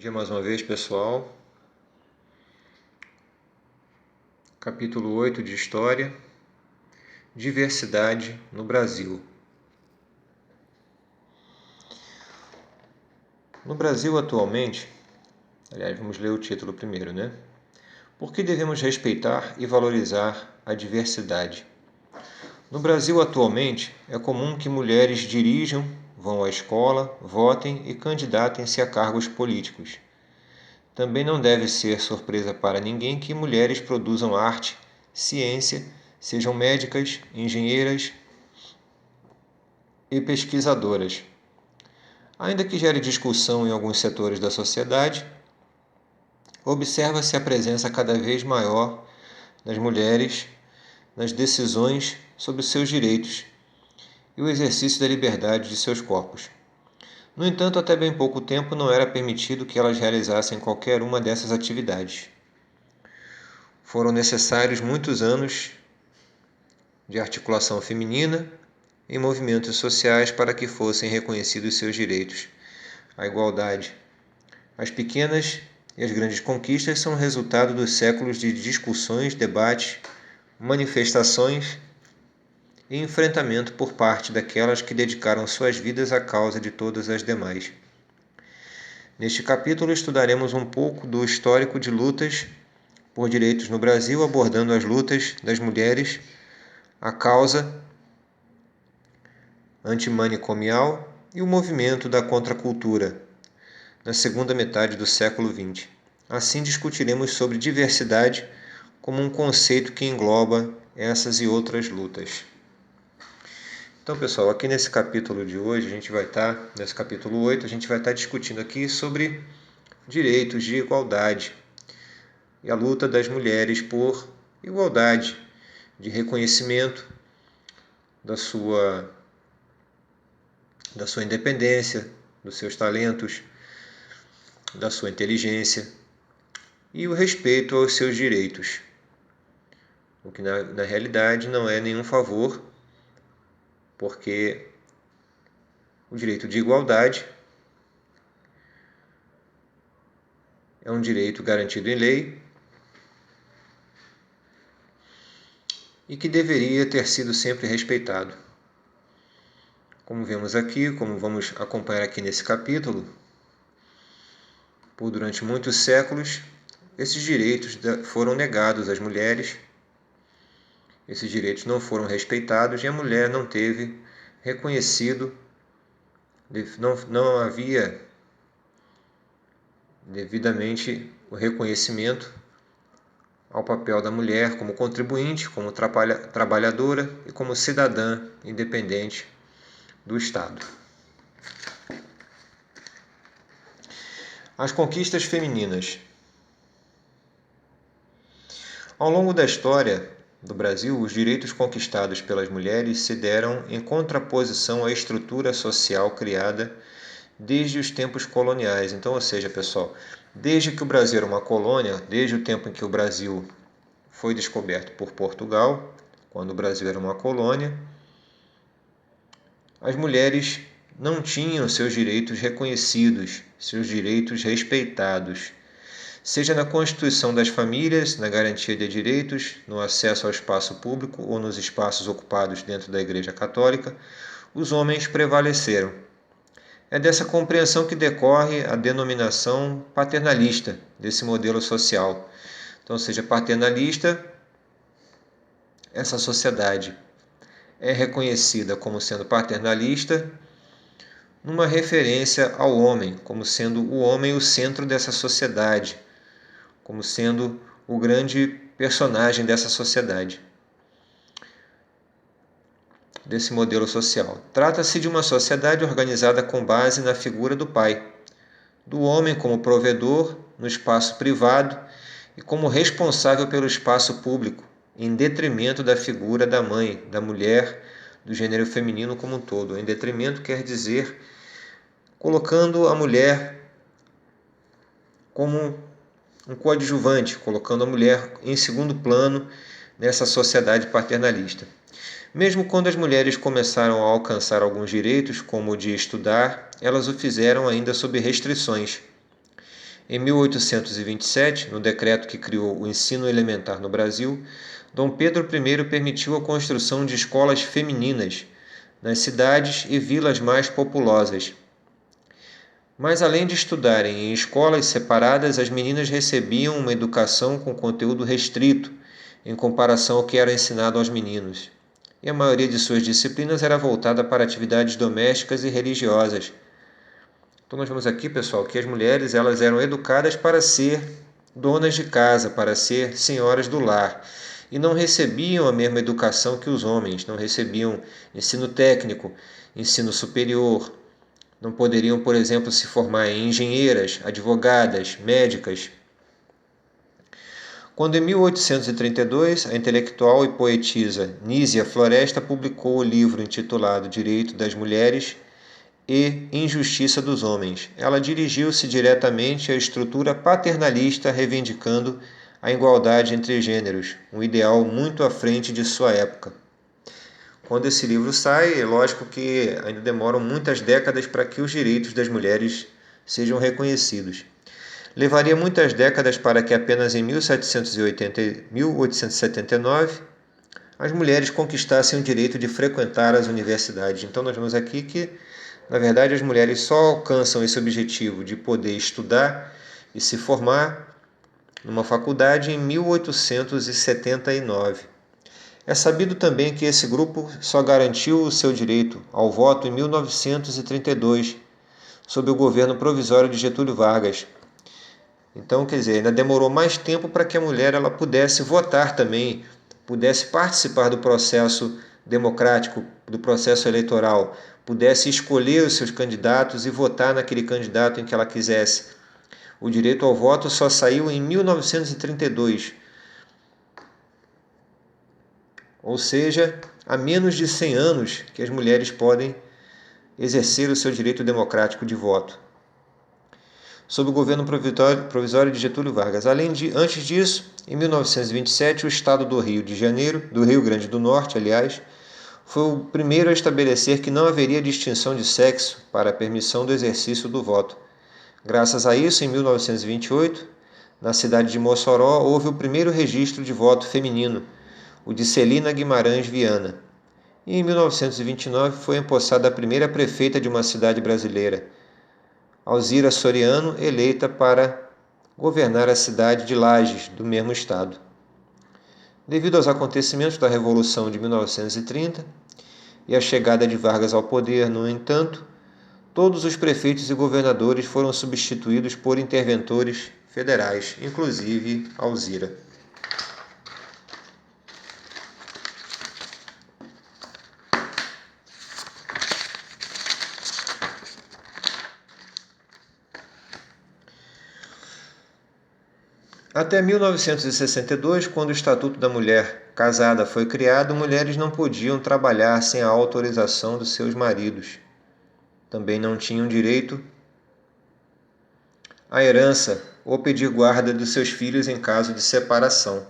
Dia mais uma vez, pessoal. Capítulo 8 de História. Diversidade no Brasil. No Brasil atualmente, vamos ler o título primeiro, né? Por que devemos respeitar e valorizar a diversidade? No Brasil atualmente, é comum que mulheres dirijam, vão à escola, votem e candidatem-se a cargos políticos. Também não deve ser surpresa para ninguém que mulheres produzam arte, ciência, sejam médicas, engenheiras e pesquisadoras. Ainda que gere discussão em alguns setores da sociedade, observa-se a presença cada vez maior das mulheres nas decisões sobre seus direitos e o exercício da liberdade de seus corpos. No entanto, até bem pouco tempo não era permitido que elas realizassem qualquer uma dessas atividades. Foram necessários muitos anos de articulação feminina em movimentos sociais para que fossem reconhecidos seus direitos. A igualdade. As pequenas e as grandes conquistas são resultado dos séculos de discussões, debates, manifestações e enfrentamento por parte daquelas que dedicaram suas vidas à causa de todas as demais. Neste capítulo estudaremos um pouco do histórico de lutas por direitos no Brasil, abordando as lutas das mulheres, a causa antimanicomial e o movimento da contracultura, na segunda metade do século XX. Assim discutiremos sobre diversidade como um conceito que engloba essas e outras lutas. Então, pessoal, aqui nesse capítulo de hoje, nesse capítulo 8, a gente vai estar discutindo aqui sobre direitos de igualdade e a luta das mulheres por igualdade, de reconhecimento da sua independência, dos seus talentos, da sua inteligência e o respeito aos seus direitos, o que na realidade não é nenhum favor, porque o direito de igualdade é um direito garantido em lei e que deveria ter sido sempre respeitado. Como vemos aqui, como vamos acompanhar aqui nesse capítulo, durante muitos séculos, esses direitos foram negados às mulheres, esses direitos não foram respeitados e a mulher não teve reconhecido, não havia devidamente o reconhecimento ao papel da mulher como contribuinte, como trabalhadora e como cidadã independente do Estado. As conquistas femininas. Ao longo da história do Brasil, os direitos conquistados pelas mulheres se deram em contraposição à estrutura social criada desde os tempos coloniais. Então, ou seja, pessoal, desde que o Brasil era uma colônia, desde o tempo em que o Brasil foi descoberto por Portugal, quando o Brasil era uma colônia, as mulheres não tinham seus direitos reconhecidos, seus direitos respeitados, seja na constituição das famílias, na garantia de direitos, no acesso ao espaço público ou nos espaços ocupados dentro da Igreja Católica, os homens prevaleceram. É dessa compreensão que decorre a denominação paternalista desse modelo social. Então, seja paternalista, essa sociedade é reconhecida como sendo paternalista numa referência ao homem, como sendo o homem o centro dessa sociedade, como sendo o grande personagem dessa sociedade, desse modelo social. Trata-se de uma sociedade organizada com base na figura do pai, do homem como provedor no espaço privado e como responsável pelo espaço público, em detrimento da figura da mãe, da mulher, do gênero feminino como um todo. Em detrimento quer dizer colocando a mulher como um coadjuvante, colocando a mulher em segundo plano nessa sociedade paternalista. Mesmo quando as mulheres começaram a alcançar alguns direitos, como o de estudar, elas o fizeram ainda sob restrições. Em 1827, no decreto que criou o ensino elementar no Brasil, Dom Pedro I permitiu a construção de escolas femininas nas cidades e vilas mais populosas. Mas além de estudarem em escolas separadas, as meninas recebiam uma educação com conteúdo restrito, em comparação ao que era ensinado aos meninos. E a maioria de suas disciplinas era voltada para atividades domésticas e religiosas. Então nós vemos aqui, pessoal, que as mulheres elas eram educadas para ser donas de casa, para ser senhoras do lar. E não recebiam a mesma educação que os homens, não recebiam ensino técnico, ensino superior, não poderiam, por exemplo, se formar em engenheiras, advogadas, médicas. Quando em 1832 a intelectual e poetisa Nísia Floresta publicou o livro intitulado Direito das Mulheres e Injustiça dos Homens, ela dirigiu-se diretamente à estrutura paternalista reivindicando a igualdade entre gêneros, um ideal muito à frente de sua época. Quando esse livro sai, é lógico que ainda demoram muitas décadas para que os direitos das mulheres sejam reconhecidos. Levaria muitas décadas para que apenas em 1879 as mulheres conquistassem o direito de frequentar as universidades. Então nós vemos aqui que, na verdade, as mulheres só alcançam esse objetivo de poder estudar e se formar numa faculdade em 1879. É sabido também que esse grupo só garantiu o seu direito ao voto em 1932, sob o governo provisório de Getúlio Vargas. Então, quer dizer, ainda demorou mais tempo para que a mulher ela pudesse votar também, pudesse participar do processo democrático, do processo eleitoral, pudesse escolher os seus candidatos e votar naquele candidato em que ela quisesse. O direito ao voto só saiu em 1932. Ou seja, há menos de 100 anos que as mulheres podem exercer o seu direito democrático de voto, sob o governo provisório de Getúlio Vargas. Antes disso, em 1927, o estado do Rio de Janeiro, do Rio Grande do Norte, aliás, foi o primeiro a estabelecer que não haveria distinção de sexo para a permissão do exercício do voto. Graças a isso, em 1928, na cidade de Mossoró, houve o primeiro registro de voto feminino, o de Celina Guimarães Viana. E em 1929 foi empossada a primeira prefeita de uma cidade brasileira, Alzira Soriano, eleita para governar a cidade de Lages, do mesmo estado. Devido aos acontecimentos da Revolução de 1930 e a chegada de Vargas ao poder, no entanto, todos os prefeitos e governadores foram substituídos por interventores federais, inclusive Alzira. Até 1962, quando o Estatuto da Mulher Casada foi criado, mulheres não podiam trabalhar sem a autorização dos seus maridos. Também não tinham direito à herança ou pedir guarda dos seus filhos em caso de separação.